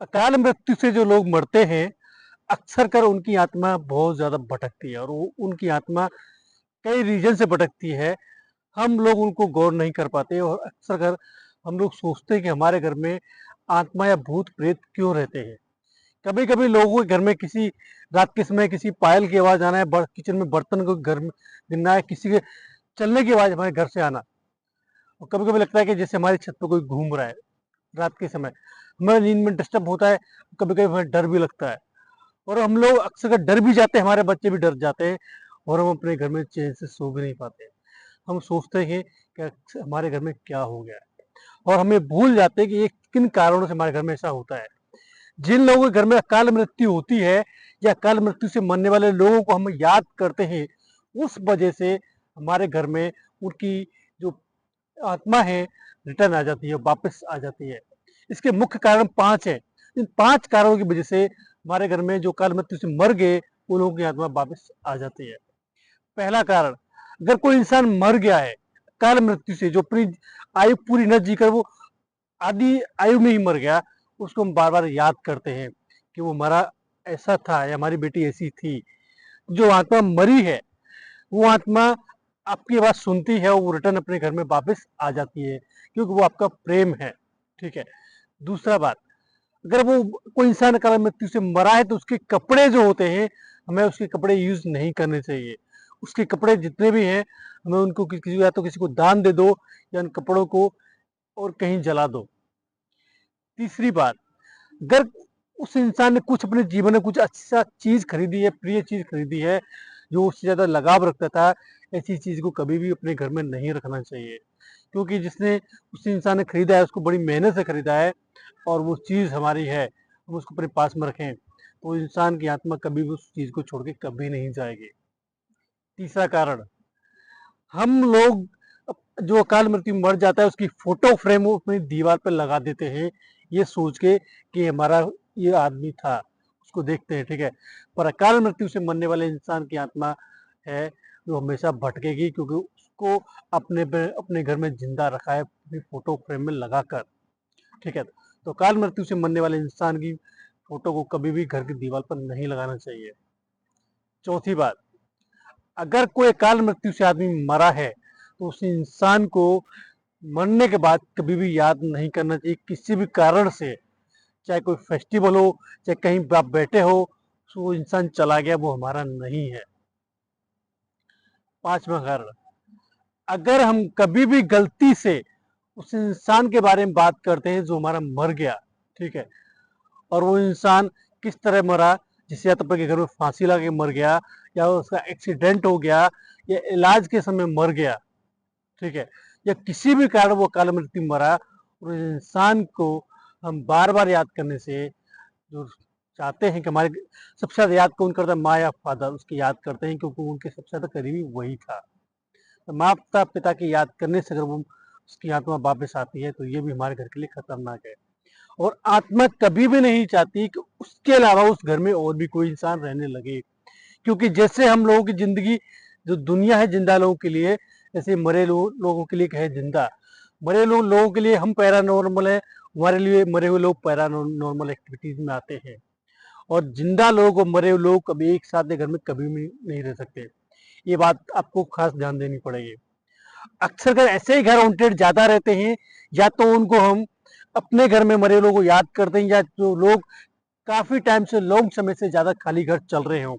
अकाल मृत्यु से जो लोग मरते हैं, अक्सर कर उनकी आत्मा बहुत ज़्यादा भटकती है और वो उनकी आत्मा कई रीज़न से भटकती है। हम लोग उनको गौर नहीं कर पाते और अक्सर कर हम लोग सोचते हैं कि हमारे घर में आत्मा या भूत-प्रेत क्यों रहते हैं। कभी-कभी लोगों के घर में किसी रात के समय किसी पायल की आवाज़ आना है, किचन में बर्तन को घर में गिरना है, किसी के चलने की आवाज़ हमारे घर से आना। और कभी-कभी लगता है कि जैसे हमारी छत पे कोई घूम रहा है रात के समय। हमें नींद में डिस्टर्ब होता है, कभी-कभी हमें डर भी लगता है और हम लोग अक्सर डर भी जाते हैं, हमारे बच्चे भी डर जाते हैं और हम अपने घर में चैन से सो भी नहीं पाते। हम सोचते हैं कि हमारे घर में क्या हो गया है और हमें भूल जाते हैं कि ये किन कारणों से हमारे घर में ऐसा होता है। जिन लोगों के घर में अकाल मृत्यु होती है या अकाल मृत्यु से मरने वाले लोगों को हम याद करते हैं, उस वजह से हमारे घर में उनकी जो आत्मा है रिटर्न आ जाती है, वापस आ जाती है। इसके मुख्य कारण 5 हैं। इन 5 कारणों की वजह से हमारे घर में जो अकाल मृत्यु से मर गए, उन लोगों की आत्मा वापस आ जाती है। पहला कारण, अगर कोई इंसान मर गया है अकाल मृत्यु से, जो अपनी आयु पूरी न जीकर वो आधी आयु में ही मर गया, उसको हम बार-बार याद करते हैं कि वो मरा ऐसा था या हमारी बेटी ऐसी थी। जो आत्मा मरी है, वो आत्मा आपकी आवाज़ सुनती है और वो रिटर्न अपने घर में वापस आ जाती है, क्योंकि वो आपका प्रेम है, ठीक है? दूसरा बात, अगर वो कोई इंसान अकाल मृत्यु से मरा है तो उसके कपड़े जो होते हैं, हमें उसके कपड़े यूज़ नहीं करने चाहिए। उसके कपड़े जितने भी हैं, हमें उनको किसी या तो किसी को दान दे दो या उन कपड़ों को और कहीं जला दो। तीसरी बात, अगर उस इंसान ने कुछ अपने जीवन में कुछ अच्छा चीज़ खरीदी है, प्रिय चीज़ खरीदी है, जो उससे ज़्यादा लगाव रखता था, ऐसी चीज़ को कभी भी अपने घर में नहीं रखना चाहिए। क्योंकि जिसने उस इंसान ने खरीदा है, उसको बड़ी मेहनत से खरीदा है और वो चीज़ हमारी है, हम उसको अपने पास में रखें, तो इंसान की आत्मा कभी भी उस चीज़ को छोड़ के कभी नहीं जाएगी। तीसरा कारण, हम लोग जो अकाल मृत्यु में मर जाता है, उसकी फ़ोटो फ्रेम वो अपनी दीवार पे लगा देते हैं, ये सोच के कि हमारा ये आदमी था, उसको देखते हैं, ठीक है? पर अकाल मृत्यु से मरने वाले इंसान की आत्मा है, जो हमेशा भटकेगी, क्योंकि उसको अपने घर में ज़िंदा रखा है, अपनी फ़ोटो फ्रेम में लगाकर, ठीक है? तो अकाल मृत्यु से मरने वाले इंसान की फ़ोटो को कभी भी घर की दीवार पर नहीं लगाना चाहिए। चौथी बात, अगर कोई अकाल मृत्यु से आदमी मरा है, तो उस इंसान को मरने के बाद कभी भी याद नहीं करना चाहिए किसी भी कारण से। चाहे कोई फेस्टिवल हो, चाहे कहीं आप बैठे हो, तो वो इंसान चला गया, वो हमारा नहीं है। पांचवा कारण, अगर हम कभी भी गलती से उस इंसान के बारे में बात करते हैं जो हमारा मर गया, ठीक है, और वो इंसान किस तरह मरा, जिसे या तो आपके घर में फांसी लगा के मर गया या उसका एक्सीडेंट हो गया या इलाज के समय मर गया, ठीक है, या किसी भी कारण वो अकाल मृत्यु मरा, और उस इंसान को हम बार बार याद करने से जो चाहते हैं कि हमारे सबसे ज़्यादा याद कौन करता है, माँ या फादर उसकी याद करते हैं, क्योंकि उनके सबसे ज़्यादा करीबी वही था। तो माता पिता की याद करने से अगर वो उसकी आत्मा वापस आती है, तो ये भी हमारे घर के लिए खतरनाक है। और आत्मा कभी भी नहीं चाहती कि उसके अलावा उस घर में और भी कोई इंसान रहने लगे, क्योंकि जैसे हम लोगों की जिंदगी, जो दुनिया है जिंदा लोगों के लिए, ऐसे मरे लोगों के लिए है जिंदा। मरे लोगों के लिए हम पैरानॉर्मल है, हमारे लिए मरे हुए लोग पैरानॉर्मल एक्टिविटीज में आते हैं। और जिंदा लोग और मरे हुए लोग कभी एक साथ घर में कभी भी नहीं रह सकते। ये बात आपको खास ध्यान देनी पड़ेगी। अक्सर कर ऐसे ही घर हॉन्टेड ज्यादा रहते हैं, या तो उनको हम अपने घर में मरे लोगों को याद करते हैं, या जो लोग काफी टाइम से लॉन्ग समय से ज्यादा खाली घर चल रहे हों,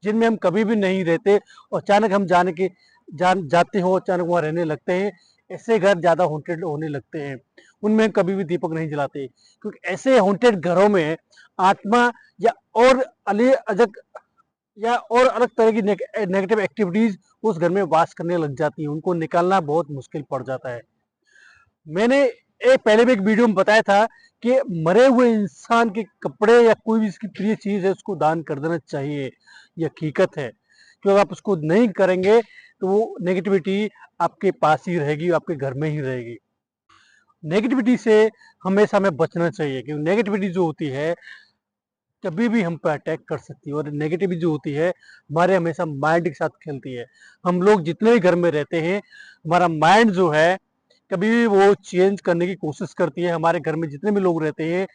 जिनमें हम कभी भी नहीं रहते और अचानक हम जाते हो, अचानक वहां रहने लगते हैं, ऐसे घर ज्यादा हॉन्टेड होने लगते हैं। उनमें हम कभी भी दीपक नहीं जलाते, क्योंकि ऐसे हॉन्टेड घरों में आत्मा या और अजग या और अलग तरह की नेगेटिव एक्टिविटीज उस घर में वास करने लग जाती हैं, उनको निकालना बहुत मुश्किल पड़ जाता है। मैंने पहले भी एक वीडियो में बताया था कि मरे हुए इंसान के कपड़े या कोई भी इसकी प्रिय चीज है, उसको दान कर देना चाहिए। ये हकीकत है, क्योंकि आप उसको नहीं करेंगे तो वो नेगेटिविटी आपके पास ही रहेगी, आपके घर में ही रहेगी। नेगेटिविटी से हमेशा हमें बचना चाहिए, क्योंकि नेगेटिविटी जो होती है कभी भी हम पे अटैक कर सकती है, और नेगेटिविटी जो होती है हमारे हमेशा माइंड के साथ खेलती है। हम लोग जितने भी घर में रहते हैं, हमारा माइंड जो है कभी भी वो चेंज करने की कोशिश करती है। हमारे घर में जितने भी लोग रहते हैं,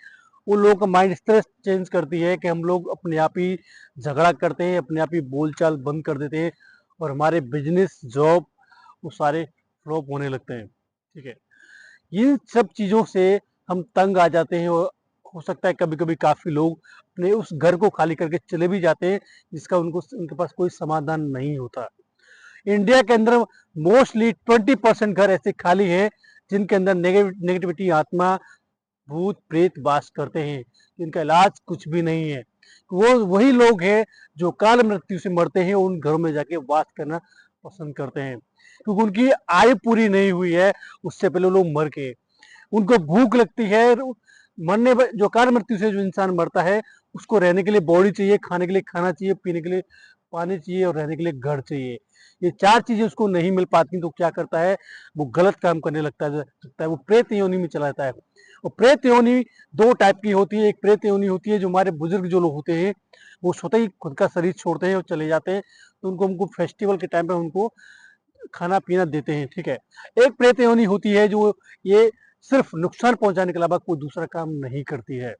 उन लोगों का माइंड इस तरह चेंज करती है कि हम लोग अपने आप ही झगड़ा करते हैं, अपने आप ही बोलचाल बंद कर देते हैं और हमारे बिजनेस, जॉब वो सारे फ्लॉप होने लगते हैं। ठीक है, इन सब चीज़ों से हम तंग आ जाते हैं और हो सकता है कभी-कभी काफ़ी लोग अपने उस घर को खाली करके चले भी जाते हैं, जिसका उनके पास कोई समाधान नहीं होता। इंडिया के अंदर मोस्टली 20% घर ऐसे खाली हैं, जिनके अंदर नेगेटिविटी आत्मा, भूत, प्रेत वास करते हैं, जिनका इलाज कुछ भी नहीं है। वो वही लोग हैं जो काल मृत्यु से मरते हैं, उन घरों में जाके वास करना पसंद करते हैं, क्योंकि उनकी आयु पूरी नहीं हुई है, उससे पहले लोग मर गए। उनको भूख लगती है, जो काल मृत्यु से जो इंसान मरता है, उसको रहने के लिए बॉडी चाहिए, खाने के लिए खाना चाहिए, पीने के लिए पानी चाहिए और रहने के लिए घर चाहिए। ये 4 चीज़ें उसको नहीं मिल पाती तो क्या करता है, वो गलत काम करने लगता है, वो प्रेत योनि में चला जाता है। और प्रेत योनि 2 टाइप की होती है। एक प्रेत योनि होती है जो हमारे बुजुर्ग जो लोग होते हैं, वो स्वतः ही खुद का शरीर छोड़ते हैं और चले जाते हैं, तो उनको फेस्टिवल के टाइम पे उनको खाना-पीना देते हैं, ठीक है। एक प्रेत योनि होती है जो ये सिर्फ नुकसान पहुँचाने के अलावा कोई दूसरा काम नहीं करती है।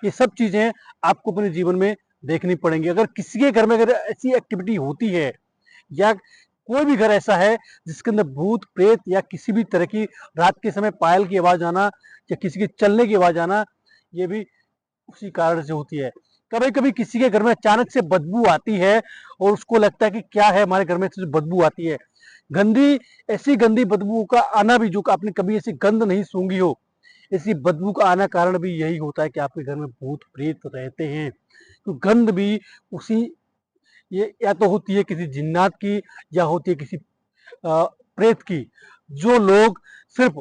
ये सब चीज़ें आपको अपने जीवन में देखनी पड़ेंगी। अगर किसी के घर में अगर ऐसी एक्टिविटी होती है या कोई भी घर ऐसा है जिसके अंदर भूत, प्रेत या किसी भी तरह की रात के समय पायल की आवाज़ आना या किसी के चलने की आवाज़ आना, ये भी उसी कारण से होती है। कभी-कभी किसी के घर में अचानक से बदबू आती है और उसको लगता है कि क्या है हमारे घर में से जो बदबू आती है। ऐसी गंदी बदबू का आना भी, जो आपने कभी ऐसी गंध नहीं सूंघी हो, ऐसी बदबू का आना कारण भी यही होता है कि आपके घर में भूत प्रेत रहते हैं। तो गंध भी उसी ये या तो होती है किसी जिन्नात की या होती है किसी प्रेत की। जो लोग सिर्फ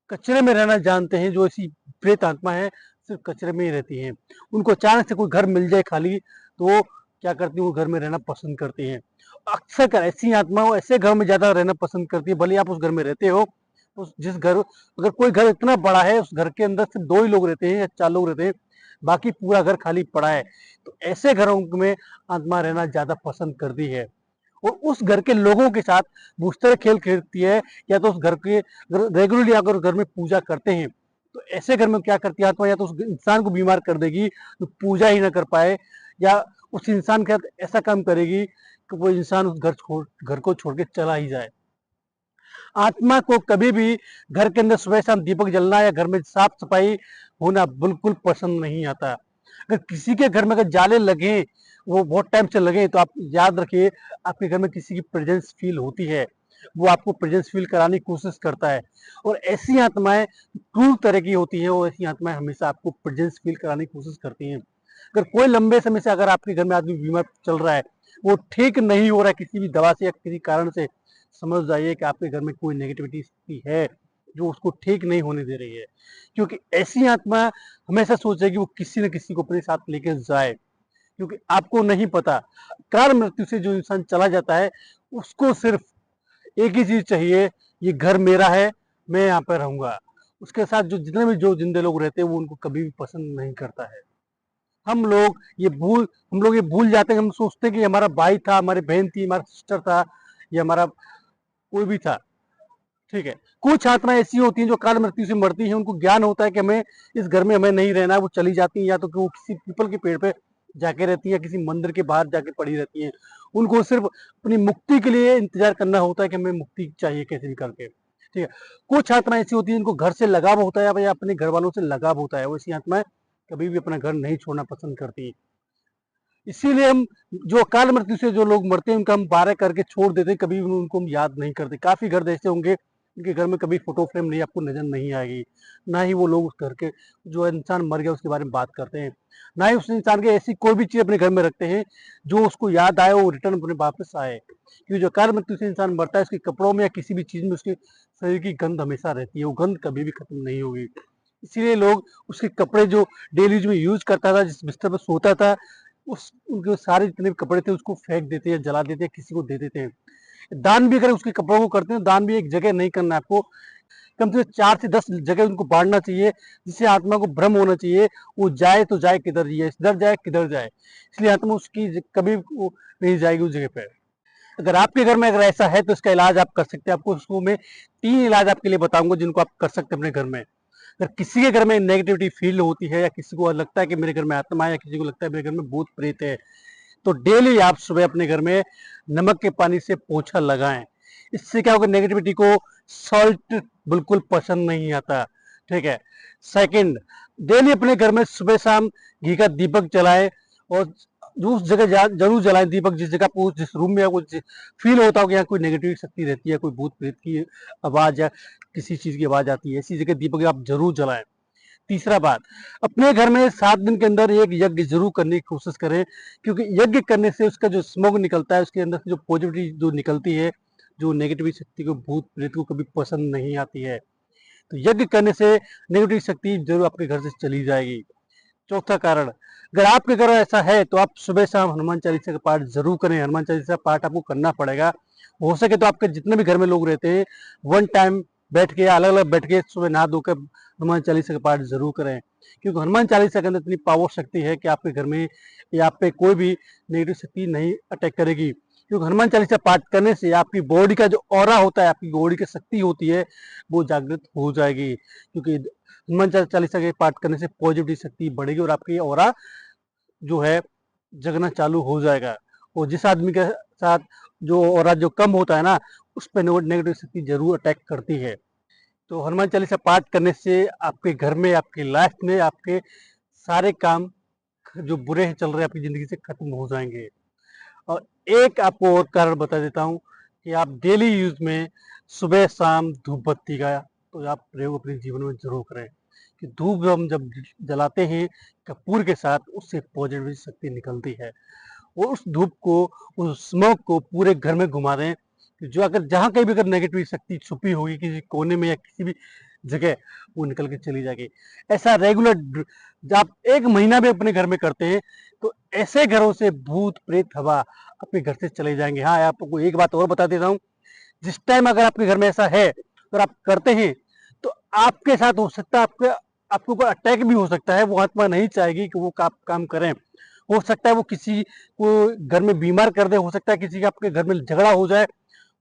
कचरे में रहना जानते हैं, जो ऐसी प्रेत आत्मा है सिर्फ कचरे में ही रहती हैं, उनको अचानक से कोई घर मिल जाए खाली तो वो क्या करती हैं, वो घर में रहना पसंद करती हैं। अक्सर कर ऐसी आत्माओं ऐसे घर में ज़्यादा रहना पसंद करती है, भले आप उस घर में रहते हो, उस जिस घर अगर कोई घर इतना बड़ा है, उस घर के अंदर सिर्फ 2 ही लोग रहते हैं या 4 लोग रहते हैं, बाकी पूरा घर खाली पड़ा है, तो ऐसे घरों में आत्मा रहना ज़्यादा पसंद करती है और उस घर के लोगों के साथ वो उस तरह खेल खेलती है। या तो उस घर के अगर रेगुलरली अगर घर में पूजा करते हैं, तो ऐसे घर में क्या करती है आत्मा, या तो उस इंसान को बीमार कर देगी तो पूजा ही ना कर पाए, या उस इंसान के साथ ऐसा काम करेगी कि वो इंसान उस घर को छोड़ के चला ही जाए। आत्मा को कभी भी घर के अंदर सुबह शाम दीपक जलना या घर में साफ सफाई होना बिल्कुल पसंद नहीं आता। अगर किसी के घर में अगर जाले लगे, वो बहुत टाइम से लगे, तो आप याद रखिए आपके घर में किसी की प्रेजेंस फील होती है, वो आपको प्रेजेंस फील कराने की कोशिश करता है। और ऐसी आत्माएं क्रूर तरह की होती है, वो ऐसी आत्माएं हमेशा आपको प्रेजेंस फील कराने की कोशिश करती हैं। अगर कोई लंबे समय से अगर आपके घर में आदमी बीमार चल रहा है, वो ठीक नहीं हो रहा है किसी भी दवा से या किसी कारण से, समझ जाइए कि आपके घर में कोई नेगेटिविटी है जो उसको ठीक नहीं होने दे रही है, क्योंकि ऐसी आत्मा हमेशा सोचेगी वो किसी न किसी को अपने साथ लेके जाए, क्योंकि आपको नहीं पता काल मृत्यु से जो इंसान चला जाता है, उसको सिर्फ एक ही चीज चाहिए, ये घर मेरा है, मैं यहाँ पे रहूंगा। उसके साथ जो जितने भी जो जिंदे लोग रहते हैं वो उनको कभी भी पसंद नहीं करता है। हम लोग ये भूल जाते हैं, हम सोचते हैं कि हमारा भाई था, हमारी बहन थी, हमारा सिस्टर था, या हमारा कोई भी था, ठीक है। कुछ आत्माएं ऐसी होती हैं जो काल मृत्यु से मरती हैं, उनको ज्ञान होता है कि हमें इस घर में हमें नहीं रहना, वो चली जाती हैं, या तो कि वो किसी पीपल के पेड़ पे जाके रहती है, किसी मंदिर के बाहर जाके पड़ी रहती हैं। उनको सिर्फ अपनी मुक्ति के लिए इंतजार करना होता है कि हमें मुक्ति चाहिए कैसे भी करके, ठीक है। कुछ आत्माएं ऐसी होती हैं जिनको घर से लगाव होता है या अपने घर वालों से लगाव होता है, वैसी आत्माएं कभी भी अपना घर नहीं छोड़ना पसंद करती। इसीलिए हम जो अकाल मृत्यु से जो लोग मरते हैं उनका हम 12 करके छोड़ देते हैं, कभी उनको हम याद नहीं करते। काफ़ी घर ऐसे होंगे उनके घर में कभी फ़ोटो फ्रेम नहीं आपको नज़र नहीं आएगी। ना ही वो लोग उस घर के जो इंसान मर गया उसके बारे में बात करते हैं। ना ही उस इंसान की ऐसी कोई भी चीज़ अपने घर में रखते हैं जो उसको याद आए, वो रिटर्न अपने वापस आए। क्योंकि जो अकाल मृत्यु से इंसान मरता है उसके कपड़ों में या किसी भी चीज़ में उसके शरीर की गंध हमेशा रहती है, वो गंध कभी भी खत्म नहीं होगी। इसीलिए लोग उसके कपड़े जो डेली यूज़ में यूज़ करता था, जिस बिस्तर पर सोता था, उस उनके सारे जितने भी कपड़े थे उसको फेंक देते हैं, जला देते हैं, किसी को दे देते हैं। दान भी अगर उसके कपड़ों को करते हैं, दान भी एक जगह नहीं करना है आपको, कम से कम 4 से 10 जगह उनको बाँटना चाहिए, जिससे आत्मा को भ्रम होना चाहिए, वो जाए तो जाए किधर, किधर जाए। इसलिए आत्मा उसकी कभी वो नहीं जाएगी उस जगह पे। अगर आपके घर में अगर ऐसा है तो इसका इलाज आप कर सकते हैं। आपको उसको मैं 3 इलाज आपके लिए बताऊँगा जिनको आप कर सकते हैं अपने घर में। अगर किसी के घर में नेगेटिविटी फील होती है या किसी को लगता है कि मेरे घर में आत्मा है या किसी को लगता है मेरे घर में भूत प्रेत है, तो डेली आप सुबह अपने घर में नमक के पानी से पोछा लगाएं। इससे क्या होगा, नेगेटिविटी को सॉल्ट बिल्कुल पसंद नहीं आता। ठीक है। सेकंड, डेली अपने घर में सुबह शाम घी का दीपक जलाएं और उस जगह जरूर जलाएं दीपक जिस जगह आपको, जिस रूम में आपको फील होता हो कि यहाँ कोई नेगेटिव शक्ति रहती है, कोई भूत प्रेत की आवाज या किसी चीज की आवाज आती है, ऐसी जगह दीपक आप जरूर जलाएं। तीसरा बात, अपने घर में 7 दिन के अंदर एक यज्ञ जरूर करने की कोशिश करें, क्योंकि यज्ञ करने से उसका जो स्मोक निकलता है, उसके अंदर से जो पॉजिटिविटी जो निकलती है, जो नेगेटिव शक्ति को, भूत प्रेत को कभी पसंद नहीं आती है। तो यज्ञ करने से नेगेटिव शक्ति जरूर आपके घर से चली जाएगी। चौथा कारण, अगर आपके घर ऐसा है तो आप सुबह शाम हनुमान चालीसा का पाठ जरूर करें। हनुमान चालीसा पाठ आपको करना पड़ेगा। हो सके तो आपके जितने भी घर में लोग रहते हैं, वन टाइम बैठ के, अलग अलग बैठ के सुबह नहा धोकर हनुमान चालीसा का पाठ जरूर करें, क्योंकि हनुमान चालीसा के अंदर इतनी पावर शक्ति है कि आपके घर में या आप पे कोई भी नेगेटिव शक्ति नहीं अटैक करेगी। क्योंकि हनुमान चालीसा पाठ करने से आपकी बॉडी का जो ऑरा होता है, आपकी बॉडी की शक्ति होती है, वो जागृत हो जाएगी। क्योंकि हनुमान चालीसा के पाठ करने से पॉजिटिव शक्ति बढ़ेगी और आपकी ऑरा जो है जगना चालू हो जाएगा। और जिस आदमी के साथ जो ऑरा जो कम होता है ना, उस पर नेगेटिव शक्ति जरूर अटैक करती है। तो हनुमान चालीसा पाठ करने से आपके घर में, आपकी लाइफ में, आपके सारे काम जो बुरे चल रहे हैं आपकी जिंदगी से खत्म हो जाएंगे। और एक आपको और कारण बता देता हूँ कि आप डेली यूज में सुबह शाम धूप बत्ती का तो आप प्रयोग अपने जीवन में जरूर करें, कि धूप हम जब जलाते हैं कपूर के साथ, उससे पॉजिटिव शक्ति निकलती है। और उस धूप को, उस स्मोक को पूरे घर में घुमा दें, जो अगर जहाँ कहीं भी अगर नेगेटिव शक्ति छुपी होगी किसी कोने में या किसी भी जगह, वो निकल के चली जाएगी। ऐसा रेगुलर जब आप 1 महीना भी अपने घर में करते हैं, तो ऐसे घरों से भूत प्रेत हवा अपने घर से चले जाएंगे। हाँ, आपको एक बात और बता देता हूँ, जिस टाइम अगर आपके घर में ऐसा है अगर आप करते हैं, तो आपके साथ हो सकता है आपको कोई अटैक भी हो सकता है। वो आत्मा नहीं चाहेगी कि वो काम करें। हो सकता है वो किसी को घर में बीमार कर दे, हो सकता है किसी का आपके घर में झगड़ा हो जाए,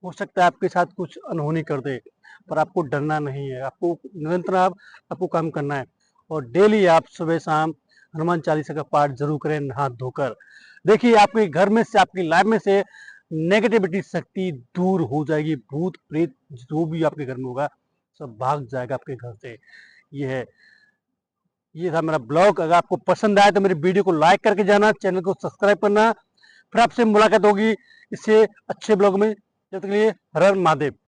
हो सकता है आपके साथ कुछ अनहोनी कर दे। पर आपको डरना नहीं है, आपको निरंतर आपको काम करना है। और डेली आप सुबह शाम हनुमान चालीसा का पाठ जरूर करें हाथ धोकर। देखिए, आपके घर में से, आपकी लाइफ में से नेगेटिविटी शक्ति दूर हो जाएगी। भूत प्रेत जो भी आपके घर में होगा, सब भाग जाएगा आपके घर से। ये था मेरा ब्लॉग। अगर आपको पसंद आया तो मेरी वीडियो को लाइक करके जाना, चैनल को सब्सक्राइब करना। फिर आपसे मुलाकात होगी इससे अच्छे ब्लॉग में। जब तक के लिए हर हर महादेव।